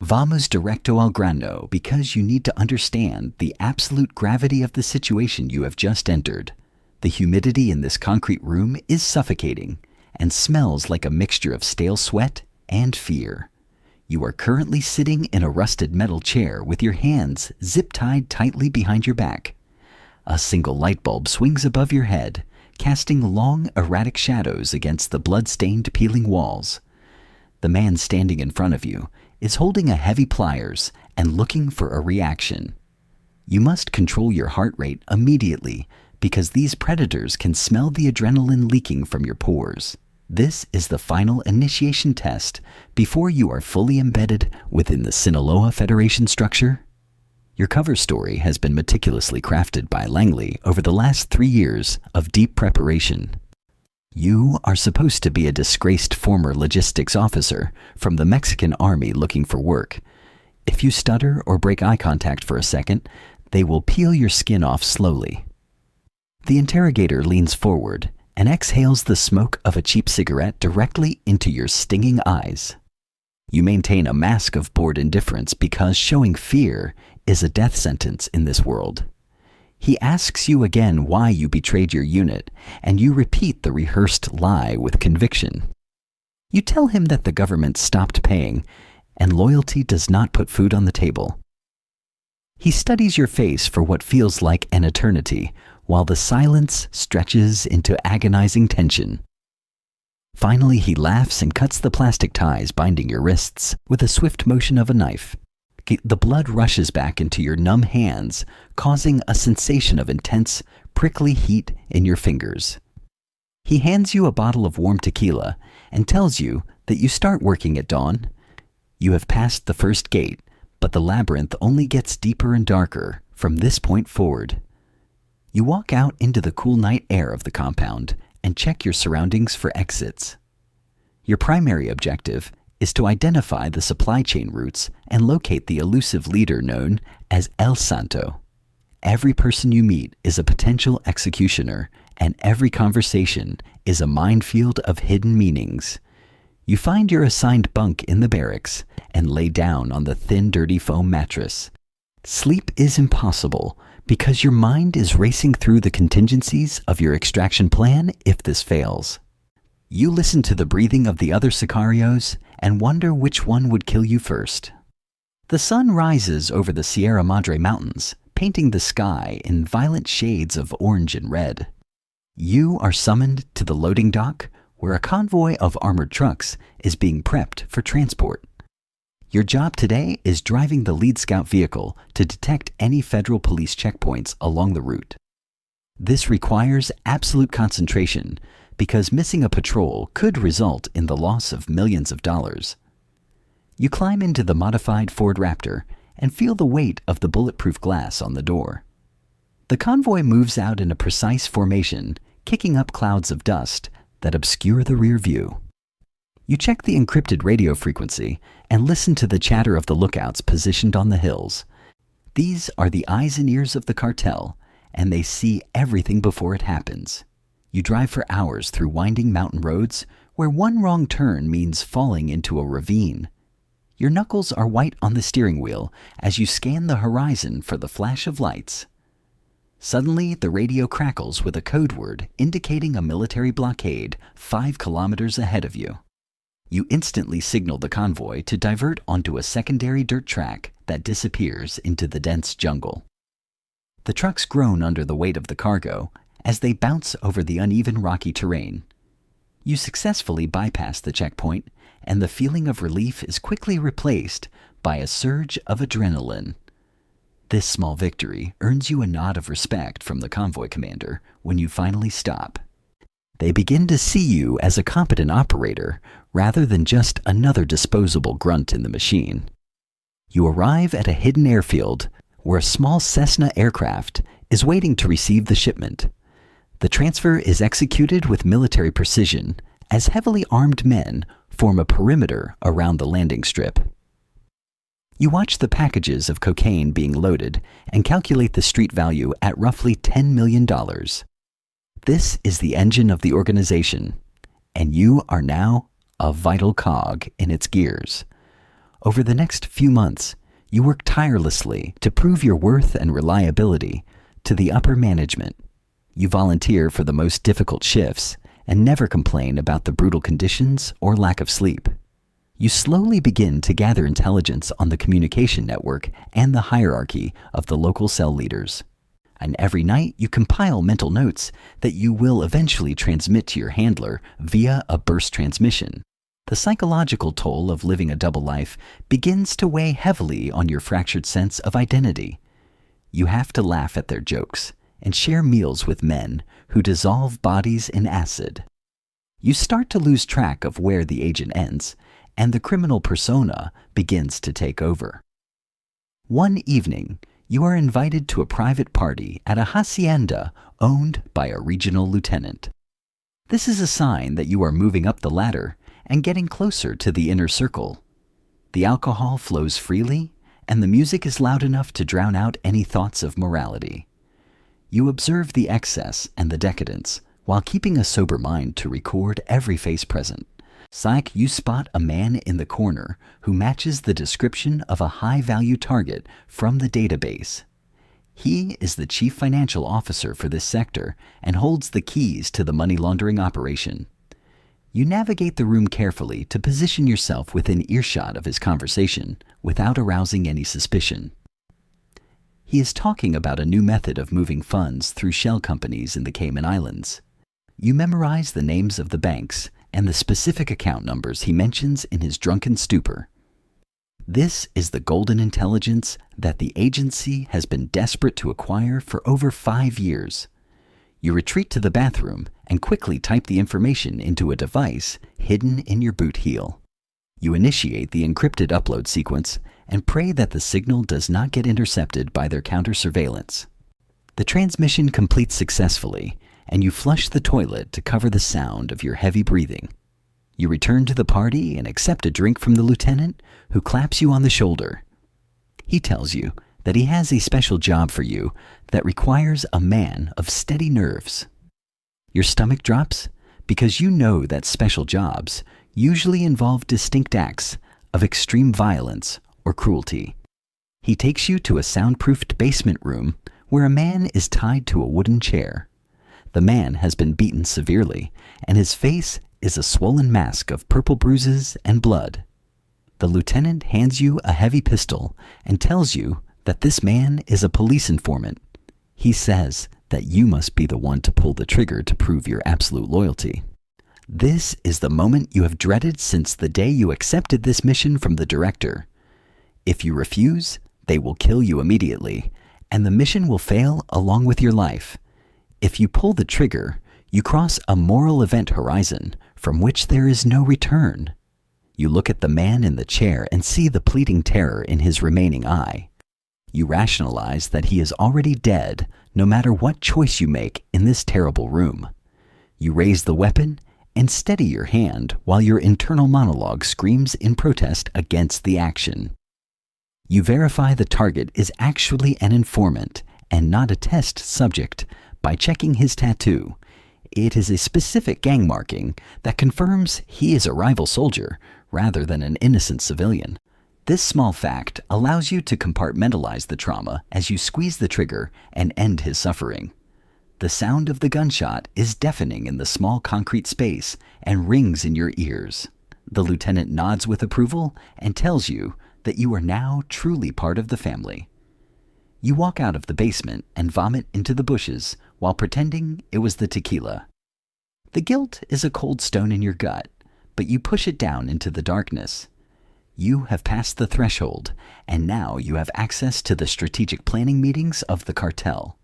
Vamos directo al grano because you need to understand the absolute gravity of the situation you have just entered. The humidity in this concrete room is suffocating and smells like a mixture of stale sweat and fear. You are currently sitting in a rusted metal chair with your hands zip-tied tightly behind your back. A single light bulb swings above your head, casting long, erratic shadows against the blood-stained, peeling walls. The man standing in front of you is holding a heavy pliers and looking for a reaction. You must control your heart rate immediately because these predators can smell the adrenaline leaking from your pores. This is the final initiation test before you are fully embedded within the Sinaloa Federation structure. Your cover story has been meticulously crafted by Langley over the last 3 years of deep preparation. You are supposed to be a disgraced former logistics officer from the Mexican army looking for work. If you stutter or break eye contact for a second, they will peel your skin off slowly. The interrogator leans forward and exhales the smoke of a cheap cigarette directly into your stinging eyes. You maintain a mask of bored indifference because showing fear is a death sentence in this world. He asks you again why you betrayed your unit, and you repeat the rehearsed lie with conviction. You tell him that the government stopped paying, and loyalty does not put food on the table. He studies your face for what feels like an eternity, while the silence stretches into agonizing tension. Finally, he laughs and cuts the plastic ties binding your wrists with a swift motion of a knife. The blood rushes back into your numb hands, causing a sensation of intense, prickly heat in your fingers. He hands you a bottle of warm tequila and tells you that you start working at dawn. You have passed the first gate, but the labyrinth only gets deeper and darker from this point forward. You walk out into the cool night air of the compound and check your surroundings for exits. Your primary objective is to identify the supply chain routes and locate the elusive leader known as El Santo. Every person you meet is a potential executioner, and every conversation is a minefield of hidden meanings. You find your assigned bunk in the barracks and lay down on the thin, dirty foam mattress. Sleep is impossible because your mind is racing through the contingencies of your extraction plan if this fails. You listen to the breathing of the other sicarios and wonder which one would kill you first. The sun rises over the Sierra Madre Mountains, painting the sky in violent shades of orange and red. You are summoned to the loading dock where a convoy of armored trucks is being prepped for transport. Your job today is driving the lead scout vehicle to detect any federal police checkpoints along the route. This requires absolute concentration because missing a patrol could result in the loss of millions of dollars. You climb into the modified Ford Raptor and feel the weight of the bulletproof glass on the door. The convoy moves out in a precise formation, kicking up clouds of dust that obscure the rear view. You check the encrypted radio frequency and listen to the chatter of the lookouts positioned on the hills. These are the eyes and ears of the cartel, and they see everything before it happens. You drive for hours through winding mountain roads where one wrong turn means falling into a ravine. Your knuckles are white on the steering wheel as you scan the horizon for the flash of lights. Suddenly, the radio crackles with a code word indicating a military blockade 5 kilometers ahead of you. You instantly signal the convoy to divert onto a secondary dirt track that disappears into the dense jungle. The trucks groan under the weight of the cargo as they bounce over the uneven rocky terrain. You successfully bypass the checkpoint, and the feeling of relief is quickly replaced by a surge of adrenaline. This small victory earns you a nod of respect from the convoy commander when you finally stop. They begin to see you as a competent operator rather than just another disposable grunt in the machine. You arrive at a hidden airfield where a small Cessna aircraft is waiting to receive the shipment. The transfer is executed with military precision as heavily armed men form a perimeter around the landing strip. You watch the packages of cocaine being loaded and calculate the street value at roughly $10 million. This is the engine of the organization, and you are now a vital cog in its gears. Over the next few months, you work tirelessly to prove your worth and reliability to the upper management. You volunteer for the most difficult shifts and never complain about the brutal conditions or lack of sleep. You slowly begin to gather intelligence on the communication network and the hierarchy of the local cell leaders. And every night you compile mental notes that you will eventually transmit to your handler via a burst transmission. The psychological toll of living a double life begins to weigh heavily on your fractured sense of identity. You have to laugh at their jokes and share meals with men who dissolve bodies in acid. You start to lose track of where the agent ends, and the criminal persona begins to take over. One evening, you are invited to a private party at a hacienda owned by a regional lieutenant. This is a sign that you are moving up the ladder and getting closer to the inner circle. The alcohol flows freely, and the music is loud enough to drown out any thoughts of morality. You observe the excess and the decadence while keeping a sober mind to record every face present. Psych, you spot a man in the corner who matches the description of a high-value target from the database. He is the chief financial officer for this sector and holds the keys to the money laundering operation. You navigate the room carefully to position yourself within earshot of his conversation without arousing any suspicion. He is talking about a new method of moving funds through shell companies in the Cayman Islands. You memorize the names of the banks and the specific account numbers he mentions in his drunken stupor. This is the golden intelligence that the agency has been desperate to acquire for over 5 years. You retreat to the bathroom and quickly type the information into a device hidden in your boot heel. You initiate the encrypted upload sequence and pray that the signal does not get intercepted by their counter-surveillance. The transmission completes successfully, and you flush the toilet to cover the sound of your heavy breathing. You return to the party and accept a drink from the lieutenant, who claps you on the shoulder. He tells you that he has a special job for you that requires a man of steady nerves. Your stomach drops because you know that special jobs usually involve distinct acts of extreme violence or cruelty. He takes you to a soundproofed basement room where a man is tied to a wooden chair. The man has been beaten severely, and his face is a swollen mask of purple bruises and blood. The lieutenant hands you a heavy pistol and tells you that this man is a police informant. He says that you must be the one to pull the trigger to prove your absolute loyalty. This is the moment you have dreaded since the day you accepted this mission from the director. If you refuse, they will kill you immediately, and the mission will fail along with your life. If you pull the trigger, you cross a moral event horizon from which there is no return. You look at the man in the chair and see the pleading terror in his remaining eye. You rationalize that he is already dead, no matter what choice you make in this terrible room. You raise the weapon and steady your hand while your internal monologue screams in protest against the action. You verify the target is actually an informant and not a test subject by checking his tattoo. It is a specific gang marking that confirms he is a rival soldier rather than an innocent civilian. This small fact allows you to compartmentalize the trauma as you squeeze the trigger and end his suffering. The sound of the gunshot is deafening in the small concrete space and rings in your ears. The lieutenant nods with approval and tells you that you are now truly part of the family. You walk out of the basement and vomit into the bushes while pretending it was the tequila. The guilt is a cold stone in your gut, but you push it down into the darkness. You have passed the threshold, and now you have access to the strategic planning meetings of the cartel.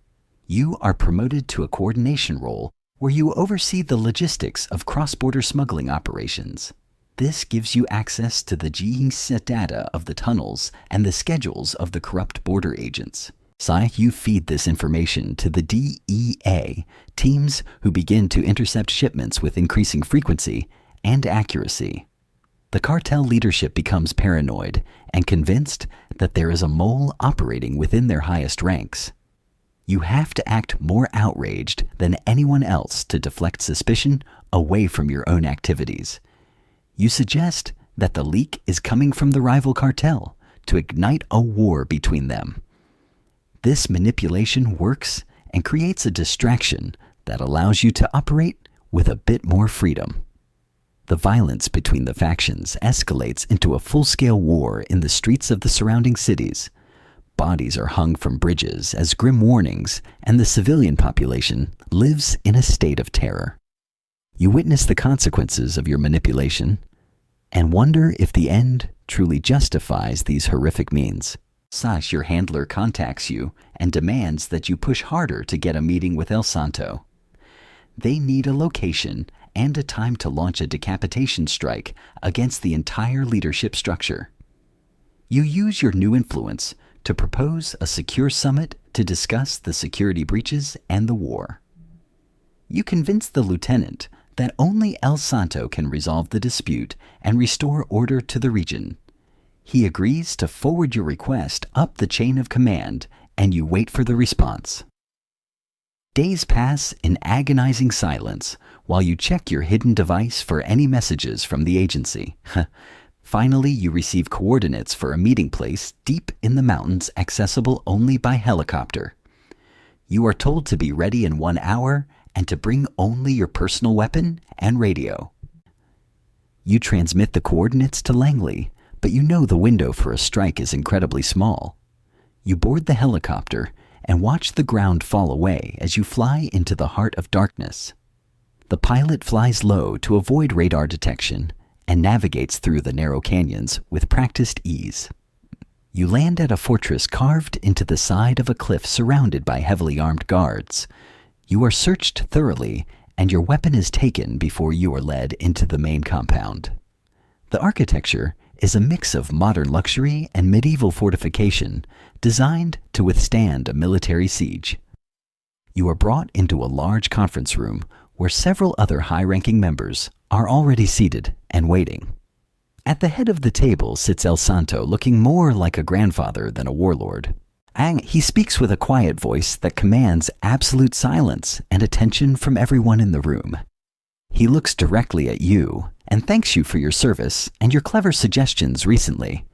You are promoted to a coordination role where you oversee the logistics of cross-border smuggling operations. This gives you access to the GEC data of the tunnels and the schedules of the corrupt border agents. You feed this information to the DEA, teams who begin to intercept shipments with increasing frequency and accuracy. The cartel leadership becomes paranoid and convinced that there is a mole operating within their highest ranks. You have to act more outraged than anyone else to deflect suspicion away from your own activities. You suggest that the leak is coming from the rival cartel to ignite a war between them. This manipulation works and creates a distraction that allows you to operate with a bit more freedom. The violence between the factions escalates into a full-scale war in the streets of the surrounding cities. Bodies are hung from bridges as grim warnings, and the civilian population lives in a state of terror. You witness the consequences of your manipulation and wonder if the end truly justifies these horrific means. Sash, your handler, contacts you and demands that you push harder to get a meeting with El Santo. They need a location and a time to launch a decapitation strike against the entire leadership structure. You use your new influence to propose a secure summit to discuss the security breaches and the war. You convince the lieutenant that only El Santo can resolve the dispute and restore order to the region. He agrees to forward your request up the chain of command, and you wait for the response. Days pass in agonizing silence while you check your hidden device for any messages from the agency. Finally, you receive coordinates for a meeting place deep in the mountains accessible only by helicopter. You are told to be ready in 1 hour and to bring only your personal weapon and radio. You transmit the coordinates to Langley, but you know the window for a strike is incredibly small. You board the helicopter and watch the ground fall away as you fly into the heart of darkness. The pilot flies low to avoid radar detection and navigates through the narrow canyons with practiced ease. You land at a fortress carved into the side of a cliff surrounded by heavily armed guards. You are searched thoroughly, and your weapon is taken before you are led into the main compound. The architecture is a mix of modern luxury and medieval fortification designed to withstand a military siege. You are brought into a large conference room where several other high-ranking members are already seated and waiting. At the head of the table sits El Santo, looking more like a grandfather than a warlord. He speaks with a quiet voice that commands absolute silence and attention from everyone in the room. He looks directly at you and thanks you for your service and your clever suggestions recently.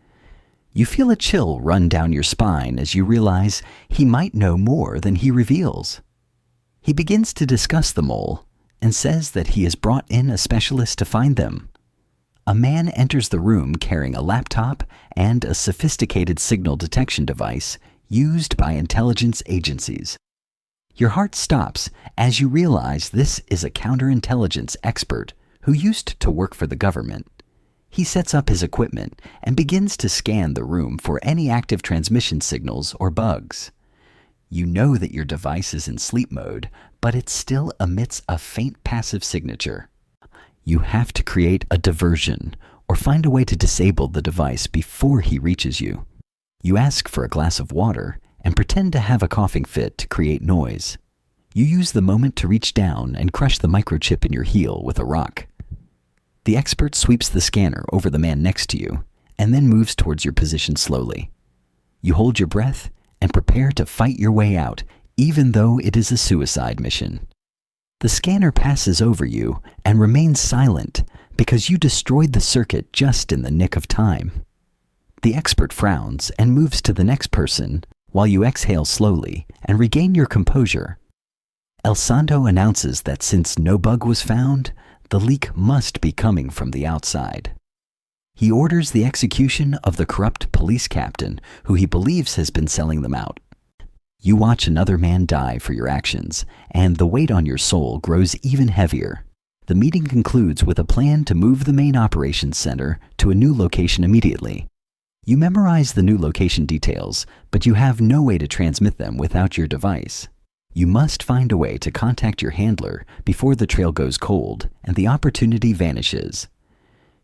You feel a chill run down your spine as you realize he might know more than he reveals. He begins to discuss the mole and says that he has brought in a specialist to find them. A man enters the room carrying a laptop and a sophisticated signal detection device used by intelligence agencies. Your heart stops as you realize this is a counterintelligence expert who used to work for the government. He sets up his equipment and begins to scan the room for any active transmission signals or bugs. You know that your device is in sleep mode, but it still emits a faint passive signature. You have to create a diversion or find a way to disable the device before he reaches you. You ask for a glass of water and pretend to have a coughing fit to create noise. You use the moment to reach down and crush the microchip in your heel with a rock. The expert sweeps the scanner over the man next to you and then moves towards your position slowly. You hold your breath and prepare to fight your way out, even though it is a suicide mission. The scanner passes over you and remains silent because you destroyed the circuit just in the nick of time. The expert frowns and moves to the next person while you exhale slowly and regain your composure. El Santo announces that since no bug was found, the leak must be coming from the outside. He orders the execution of the corrupt police captain who he believes has been selling them out. You watch another man die for your actions, and the weight on your soul grows even heavier. The meeting concludes with a plan to move the main operations center to a new location immediately. You memorize the new location details, but you have no way to transmit them without your device. You must find a way to contact your handler before the trail goes cold and the opportunity vanishes.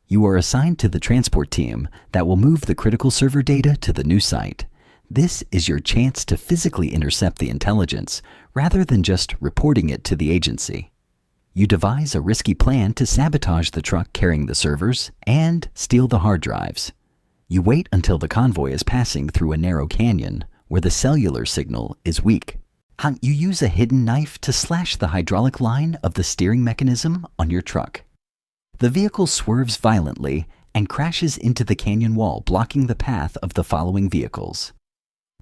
You are assigned to the transport team that will move the critical server data to the new site. This is your chance to physically intercept the intelligence rather than just reporting it to the agency. You devise a risky plan to sabotage the truck carrying the servers and steal the hard drives. You wait until the convoy is passing through a narrow canyon where the cellular signal is weak. You use a hidden knife to slash the hydraulic line of the steering mechanism on your truck. The vehicle swerves violently and crashes into the canyon wall, blocking the path of the following vehicles.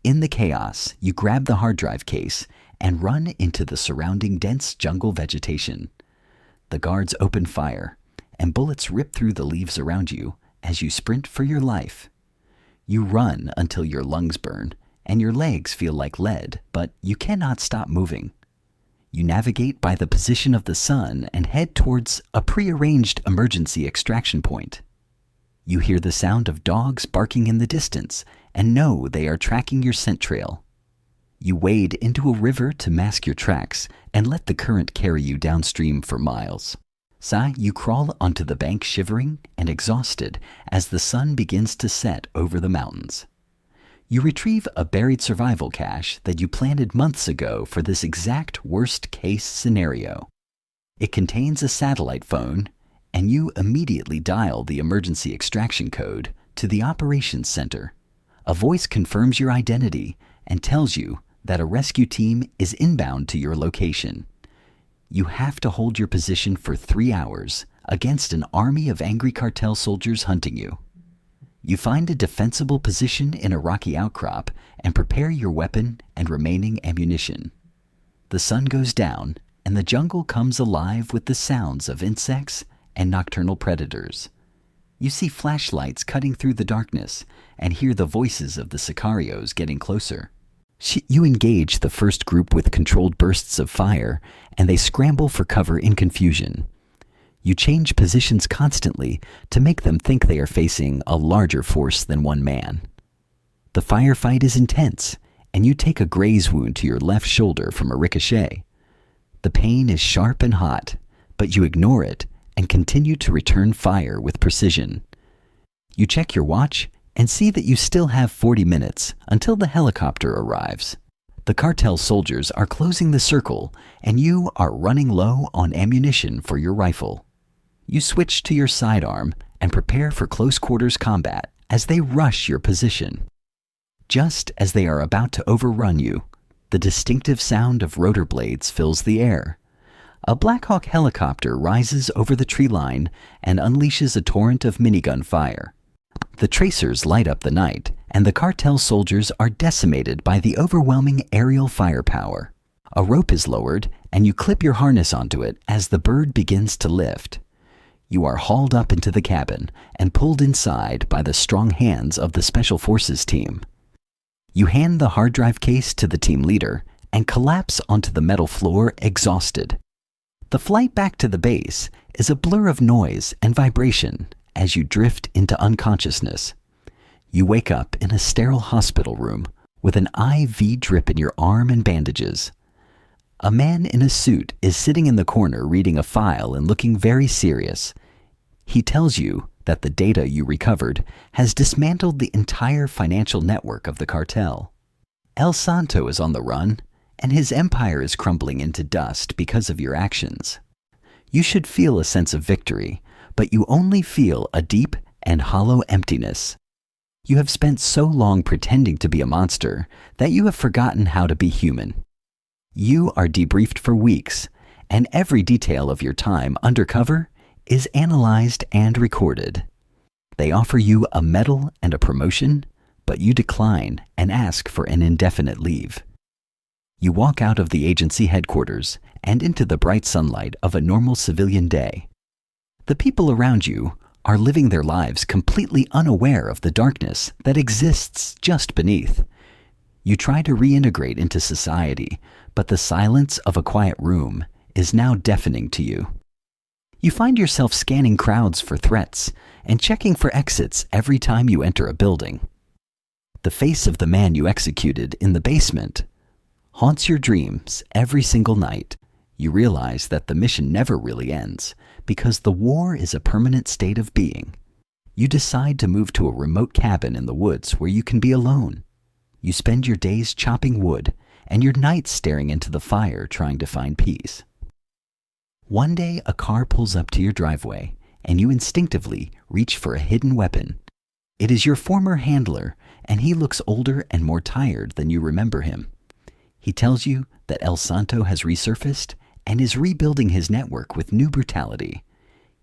In the chaos, you grab the hard drive case and run into the surrounding dense jungle vegetation. The guards open fire, and bullets rip through the leaves around you as you sprint for your life. You run until your lungs burn and your legs feel like lead, but you cannot stop moving. You navigate by the position of the sun and head towards a prearranged emergency extraction point. You hear the sound of dogs barking in the distance and know they are tracking your scent trail. You wade into a river to mask your tracks and let the current carry you downstream for miles. You crawl onto the bank shivering and exhausted as the sun begins to set over the mountains. You retrieve a buried survival cache that you planted months ago for this exact worst-case scenario. It contains a satellite phone, and you immediately dial the emergency extraction code to the operations center. A voice confirms your identity and tells you that a rescue team is inbound to your location. You have to hold your position for 3 hours against an army of angry cartel soldiers hunting you. You find a defensible position in a rocky outcrop and prepare your weapon and remaining ammunition. The sun goes down and the jungle comes alive with the sounds of insects and nocturnal predators. You see flashlights cutting through the darkness and hear the voices of the sicarios getting closer. You engage the first group with controlled bursts of fire, and they scramble for cover in confusion. You change positions constantly to make them think they are facing a larger force than one man. The firefight is intense, and you take a graze wound to your left shoulder from a ricochet. The pain is sharp and hot, but you ignore it and continue to return fire with precision. You check your watch and see that you still have 40 minutes until the helicopter arrives. The cartel soldiers are closing the circle, and you are running low on ammunition for your rifle. You switch to your sidearm and prepare for close quarters combat as they rush your position. Just as they are about to overrun you, the distinctive sound of rotor blades fills the air. A Black Hawk helicopter rises over the tree line and unleashes a torrent of minigun fire. The tracers light up the night, and the cartel soldiers are decimated by the overwhelming aerial firepower. A rope is lowered, and you clip your harness onto it as the bird begins to lift. You are hauled up into the cabin and pulled inside by the strong hands of the Special Forces team. You hand the hard drive case to the team leader and collapse onto the metal floor exhausted. The flight back to the base is a blur of noise and vibration as you drift into unconsciousness. You wake up in a sterile hospital room with an IV drip in your arm and bandages. A man in a suit is sitting in the corner reading a file and looking very serious. He tells you that the data you recovered has dismantled the entire financial network of the cartel. El Santo is on the run, and his empire is crumbling into dust because of your actions. You should feel a sense of victory, but you only feel a deep and hollow emptiness. You have spent so long pretending to be a monster that you have forgotten how to be human. You are debriefed for weeks, and every detail of your time undercover is analyzed and recorded. They offer you a medal and a promotion, but you decline and ask for an indefinite leave. You walk out of the agency headquarters and into the bright sunlight of a normal civilian day. The people around you are living their lives completely unaware of the darkness that exists just beneath. You try to reintegrate into society, but the silence of a quiet room is now deafening to you. You find yourself scanning crowds for threats and checking for exits every time you enter a building. The face of the man you executed in the basement haunts your dreams every single night. You realize that the mission never really ends because the war is a permanent state of being. You decide to move to a remote cabin in the woods where you can be alone. You spend your days chopping wood and your nights staring into the fire trying to find peace. One day a car pulls up to your driveway and you instinctively reach for a hidden weapon. It is your former handler, and he looks older and more tired than you remember him. He tells you that El Santo has resurfaced and is rebuilding his network with new brutality.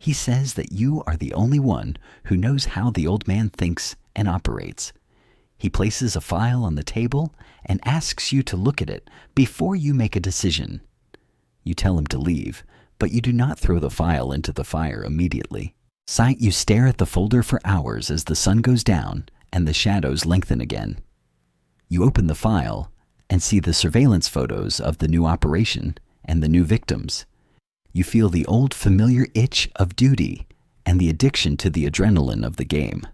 He says that you are the only one who knows how the old man thinks and operates. He places a file on the table and asks you to look at it before you make a decision. You tell him to leave, but you do not throw the file into the fire immediately. You stare at the folder for hours as the sun goes down and the shadows lengthen again. You open the file and see the surveillance photos of the new operation and the new victims. You feel the old familiar itch of duty and the addiction to the adrenaline of the game.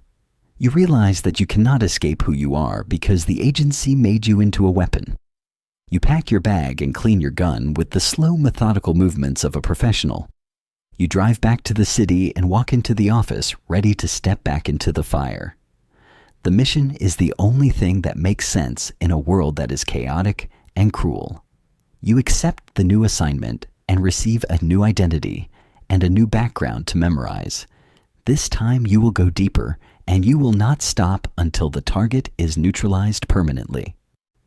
You realize that you cannot escape who you are because the agency made you into a weapon. You pack your bag and clean your gun with the slow, methodical movements of a professional. You drive back to the city and walk into the office, ready to step back into the fire. The mission is the only thing that makes sense in a world that is chaotic and cruel. You accept the new assignment and receive a new identity and a new background to memorize. This time you will go deeper, and you will not stop until the target is neutralized permanently.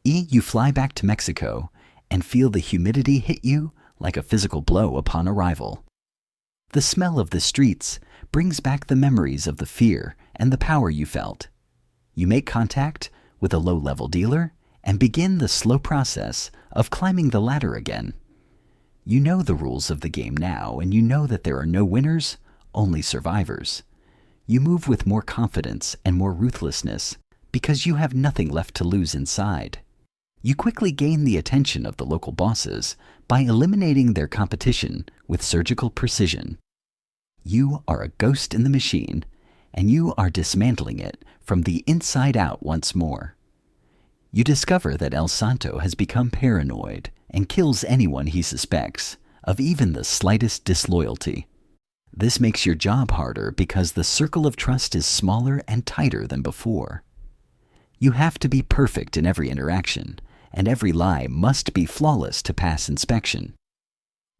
You fly back to Mexico and feel the humidity hit you like a physical blow upon arrival. The smell of the streets brings back the memories of the fear and the power you felt. You make contact with a low-level dealer and begin the slow process of climbing the ladder again. You know the rules of the game now, and you know that there are no winners, only survivors. You move with more confidence and more ruthlessness because you have nothing left to lose inside. You quickly gain the attention of the local bosses by eliminating their competition with surgical precision. You are a ghost in the machine, and you are dismantling it from the inside out once more. You discover that El Santo has become paranoid and kills anyone he suspects of even the slightest disloyalty. This makes your job harder because the circle of trust is smaller and tighter than before. You have to be perfect in every interaction, and every lie must be flawless to pass inspection.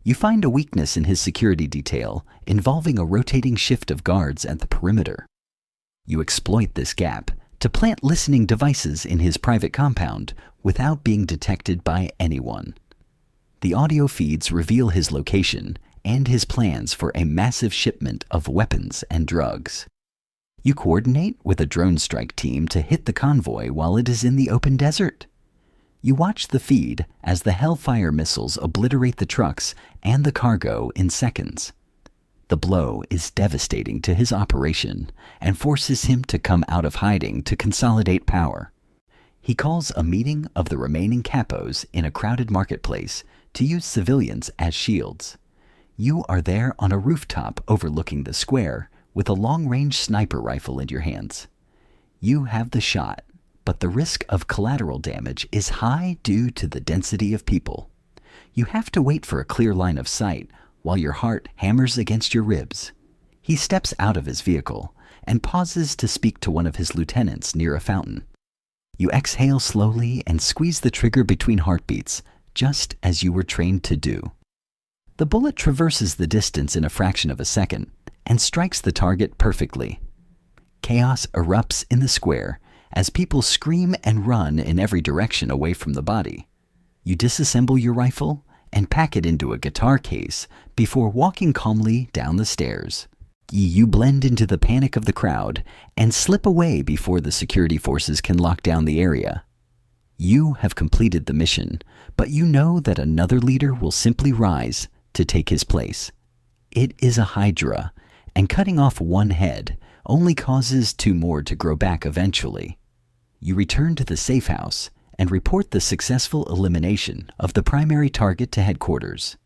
You find a weakness in his security detail involving a rotating shift of guards at the perimeter. You exploit this gap to plant listening devices in his private compound without being detected by anyone. The audio feeds reveal his location and his plans for a massive shipment of weapons and drugs. You coordinate with a drone strike team to hit the convoy while it is in the open desert. You watch the feed as the Hellfire missiles obliterate the trucks and the cargo in seconds. The blow is devastating to his operation and forces him to come out of hiding to consolidate power. He calls a meeting of the remaining capos in a crowded marketplace to use civilians as shields. You are there on a rooftop overlooking the square with a long-range sniper rifle in your hands. You have the shot, but the risk of collateral damage is high due to the density of people. You have to wait for a clear line of sight while your heart hammers against your ribs. He steps out of his vehicle and pauses to speak to one of his lieutenants near a fountain. You exhale slowly and squeeze the trigger between heartbeats, just as you were trained to do. The bullet traverses the distance in a fraction of a second and strikes the target perfectly. Chaos erupts in the square as people scream and run in every direction away from the body. You disassemble your rifle and pack it into a guitar case before walking calmly down the stairs. You blend into the panic of the crowd and slip away before the security forces can lock down the area. You have completed the mission, but you know that another leader will simply rise to take his place. It is a hydra, and cutting off one head only causes two more to grow back eventually. You return to the safe house and report the successful elimination of the primary target to headquarters.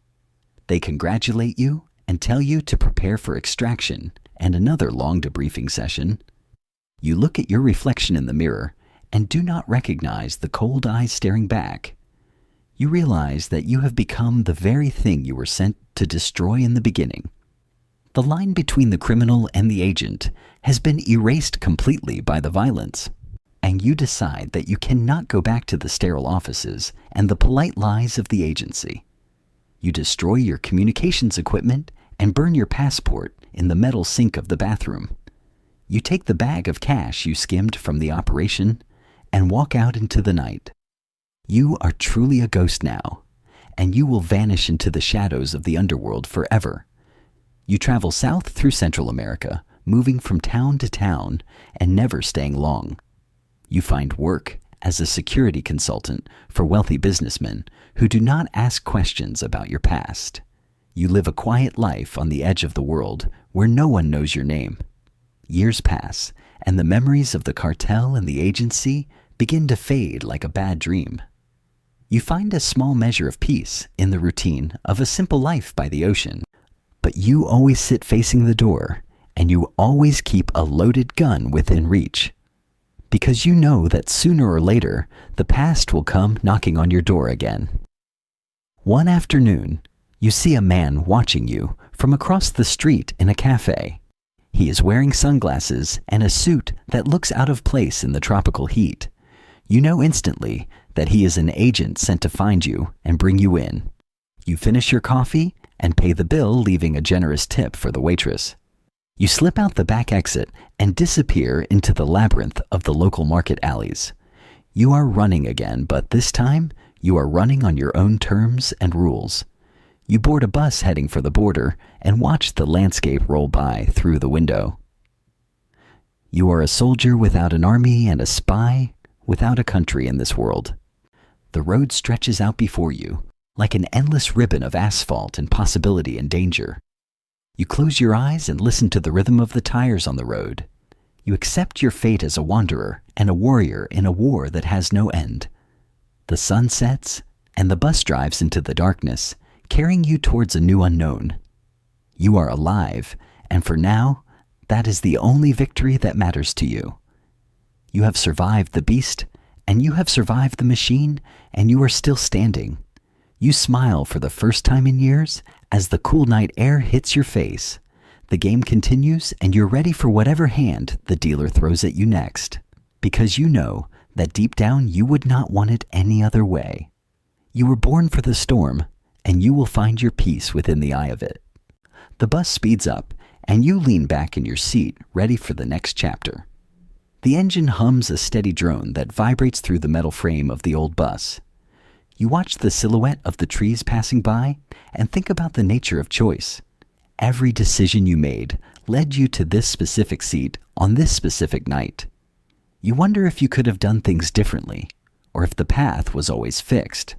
They congratulate you and tell you to prepare for extraction and another long debriefing session. You look at your reflection in the mirror and do not recognize the cold eyes staring back. You realize that you have become the very thing you were sent to destroy in the beginning. The line between the criminal and the agent has been erased completely by the violence, and you decide that you cannot go back to the sterile offices and the polite lies of the agency. You destroy your communications equipment and burn your passport in the metal sink of the bathroom. You take the bag of cash you skimmed from the operation and walk out into the night. You are truly a ghost now, and you will vanish into the shadows of the underworld forever. You travel south through Central America, moving from town to town and never staying long. You find work as a security consultant for wealthy businessmen who do not ask questions about your past. You live a quiet life on the edge of the world where no one knows your name. Years pass, and the memories of the cartel and the agency begin to fade like a bad dream. You find a small measure of peace in the routine of a simple life by the ocean, but you always sit facing the door, and you always keep a loaded gun within reach, because you know that sooner or later the past will come knocking on your door again. One afternoon, you see a man watching you from across the street in a cafe. He is wearing sunglasses and a suit that looks out of place in the tropical heat. You know instantly that he is an agent sent to find you and bring you in. You finish your coffee and pay the bill, leaving a generous tip for the waitress. You slip out the back exit and disappear into the labyrinth of the local market alleys. You are running again, but this time you are running on your own terms and rules. You board a bus heading for the border and watch the landscape roll by through the window. You are a soldier without an army and a spy without a country in this world. The road stretches out before you like an endless ribbon of asphalt and possibility and danger. You close your eyes and listen to the rhythm of the tires on the road. You accept your fate as a wanderer and a warrior in a war that has no end. The sun sets and the bus drives into the darkness, carrying you towards a new unknown. You are alive, and for now, that is the only victory that matters to you. You have survived the beast, and you have survived the machine, and you are still standing. You smile for the first time in years as the cool night air hits your face. The game continues, and you're ready for whatever hand the dealer throws at you next, because you know that deep down you would not want it any other way. You were born for the storm, and you will find your peace within the eye of it. The bus speeds up, and you lean back in your seat, ready for the next chapter. The engine hums a steady drone that vibrates through the metal frame of the old bus. You watch the silhouette of the trees passing by and think about the nature of choice. Every decision you made led you to this specific seat on this specific night. You wonder if you could have done things differently, or if the path was always fixed.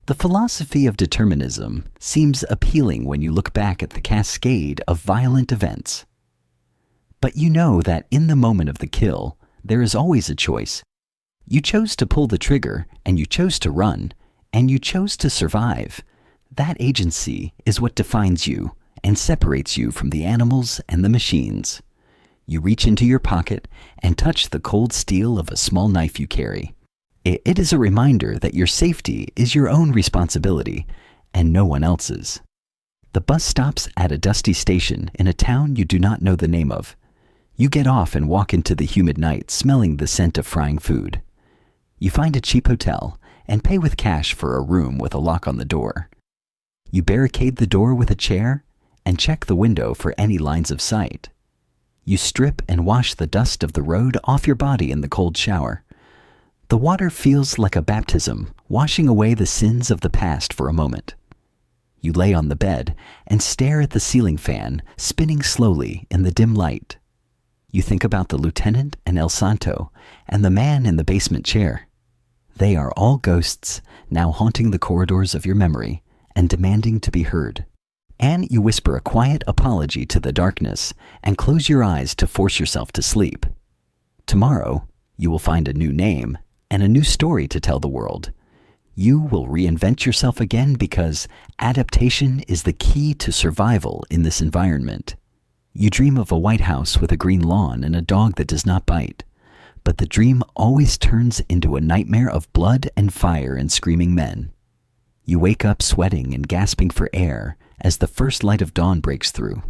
The philosophy of determinism seems appealing when you look back at the cascade of violent events. But you know that in the moment of the kill, there is always a choice. You chose to pull the trigger, and you chose to run, and you chose to survive. That agency is what defines you and separates you from the animals and the machines. You reach into your pocket and touch the cold steel of a small knife you carry. It is a reminder that your safety is your own responsibility and no one else's. The bus stops at a dusty station in a town you do not know the name of. You get off and walk into the humid night, smelling the scent of frying food. You find a cheap hotel and pay with cash for a room with a lock on the door. You barricade the door with a chair and check the window for any lines of sight. You strip and wash the dust of the road off your body in the cold shower. The water feels like a baptism, washing away the sins of the past for a moment. You lay on the bed and stare at the ceiling fan spinning slowly in the dim light. You think about the lieutenant and El Santo and the man in the basement chair. They are all ghosts now haunting the corridors of your memory and demanding to be heard. And you whisper a quiet apology to the darkness and close your eyes to force yourself to sleep. Tomorrow, you will find a new name and a new story to tell the world. You will reinvent yourself again because adaptation is the key to survival in this environment. You dream of a white house with a green lawn and a dog that does not bite, but the dream always turns into a nightmare of blood and fire and screaming men. You wake up sweating and gasping for air as the first light of dawn breaks through.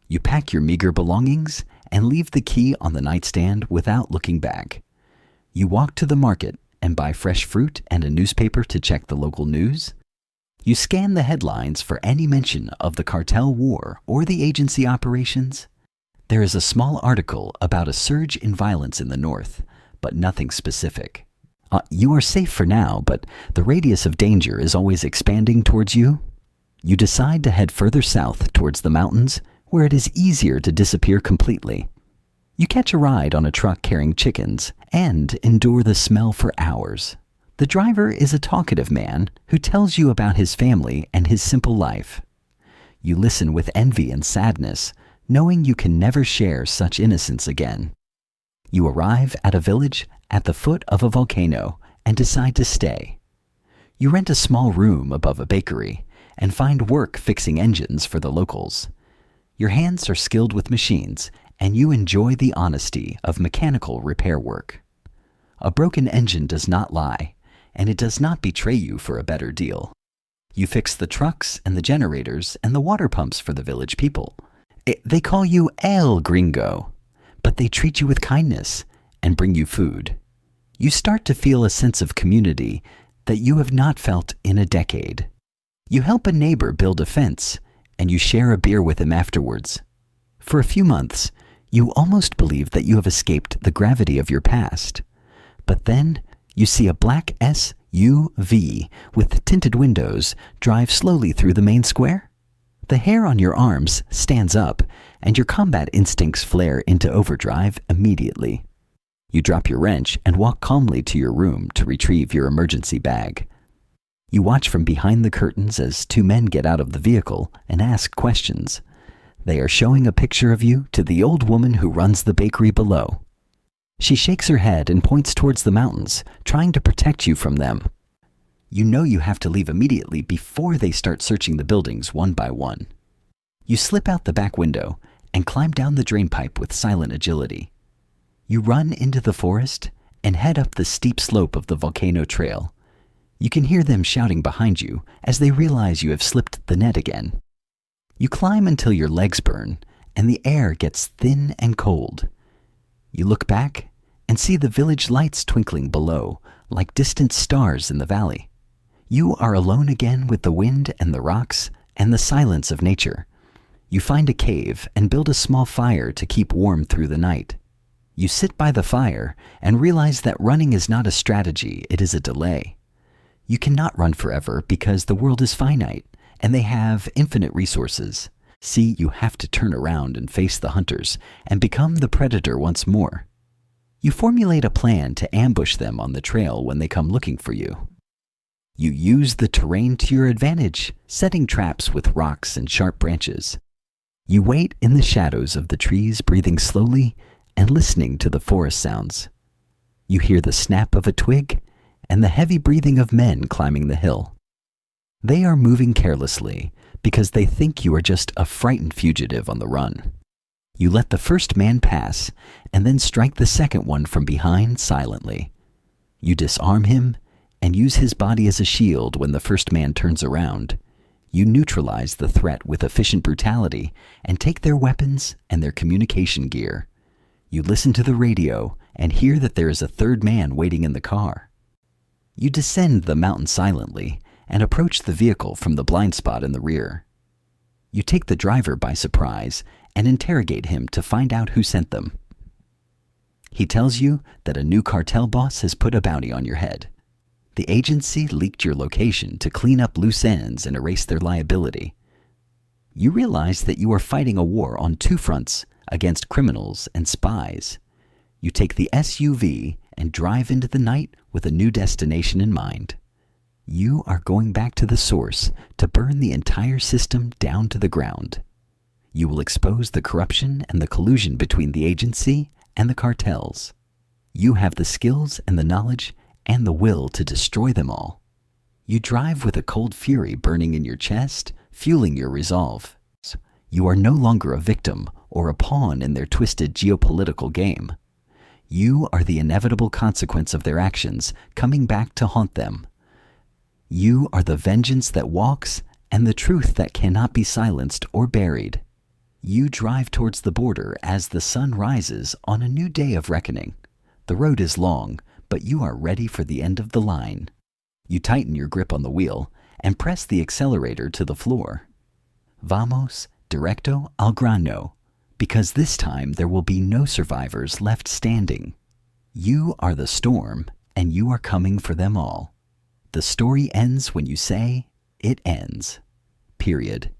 You pack your meager belongings and leave the key on the nightstand without looking back. You walk to the market and buy fresh fruit and a newspaper to check the local news. You scan the headlines for any mention of the cartel war or the agency operations. There is a small article about a surge in violence in the north, but nothing specific. You are safe for now, but the radius of danger is always expanding towards you. You decide to head further south towards the mountains, where it is easier to disappear completely. You catch a ride on a truck carrying chickens and endure the smell for hours. The driver is a talkative man who tells you about his family and his simple life. You listen with envy and sadness, knowing you can never share such innocence again. You arrive at a village at the foot of a volcano and decide to stay. You rent a small room above a bakery and find work fixing engines for the locals. Your hands are skilled with machines, and you enjoy the honesty of mechanical repair work. A broken engine does not lie, and it does not betray you for a better deal. You fix the trucks and the generators and the water pumps for the village people. They call you El Gringo, but they treat you with kindness and bring you food. You start to feel a sense of community that you have not felt in a decade. You help a neighbor build a fence, and you share a beer with him afterwards. For a few months, you almost believe that you have escaped the gravity of your past. But then, you see a black SUV with tinted windows drive slowly through the main square. The hair on your arms stands up, and your combat instincts flare into overdrive immediately. You drop your wrench and walk calmly to your room to retrieve your emergency bag. You watch from behind the curtains as two men get out of the vehicle and ask questions. They are showing a picture of you to the old woman who runs the bakery below. She shakes her head and points towards the mountains, trying to protect you from them. You know you have to leave immediately before they start searching the buildings one by one. You slip out the back window and climb down the drainpipe with silent agility. You run into the forest and head up the steep slope of the volcano trail. You can hear them shouting behind you as they realize you have slipped the net again. You climb until your legs burn and the air gets thin and cold. You look back and see the village lights twinkling below like distant stars in the valley. You are alone again with the wind and the rocks and the silence of nature. You find a cave and build a small fire to keep warm through the night. You sit by the fire and realize that running is not a strategy, it is a delay. You cannot run forever because the world is finite and they have infinite resources. See, you have to turn around and face the hunters and become the predator once more. You formulate a plan to ambush them on the trail when they come looking for you. You use the terrain to your advantage, setting traps with rocks and sharp branches. You wait in the shadows of the trees, breathing slowly and listening to the forest sounds. You hear the snap of a twig and the heavy breathing of men climbing the hill. They are moving carelessly because they think you are just a frightened fugitive on the run. You let the first man pass and then strike the second one from behind silently. You disarm him and use his body as a shield when the first man turns around. You neutralize the threat with efficient brutality and take their weapons and their communication gear. You listen to the radio and hear that there is a third man waiting in the car. You descend the mountain silently and approach the vehicle from the blind spot in the rear. You take the driver by surprise and interrogate him to find out who sent them. He tells you that a new cartel boss has put a bounty on your head. The agency leaked your location to clean up loose ends and erase their liability. You realize that you are fighting a war on two fronts against criminals and spies. You take the SUV and drive into the night with a new destination in mind. You are going back to the source to burn the entire system down to the ground. You will expose the corruption and the collusion between the agency and the cartels. You have the skills and the knowledge and the will to destroy them all. You drive with a cold fury burning in your chest, fueling your resolve. You are no longer a victim or a pawn in their twisted geopolitical game. You are the inevitable consequence of their actions coming back to haunt them. You are the vengeance that walks and the truth that cannot be silenced or buried. You drive towards the border as the sun rises on a new day of reckoning. The road is long, but you are ready for the end of the line. You tighten your grip on the wheel and press the accelerator to the floor. Vamos directo al grano, because this time there will be no survivors left standing. You are the storm, and you are coming for them all. The story ends when you say, it ends. period.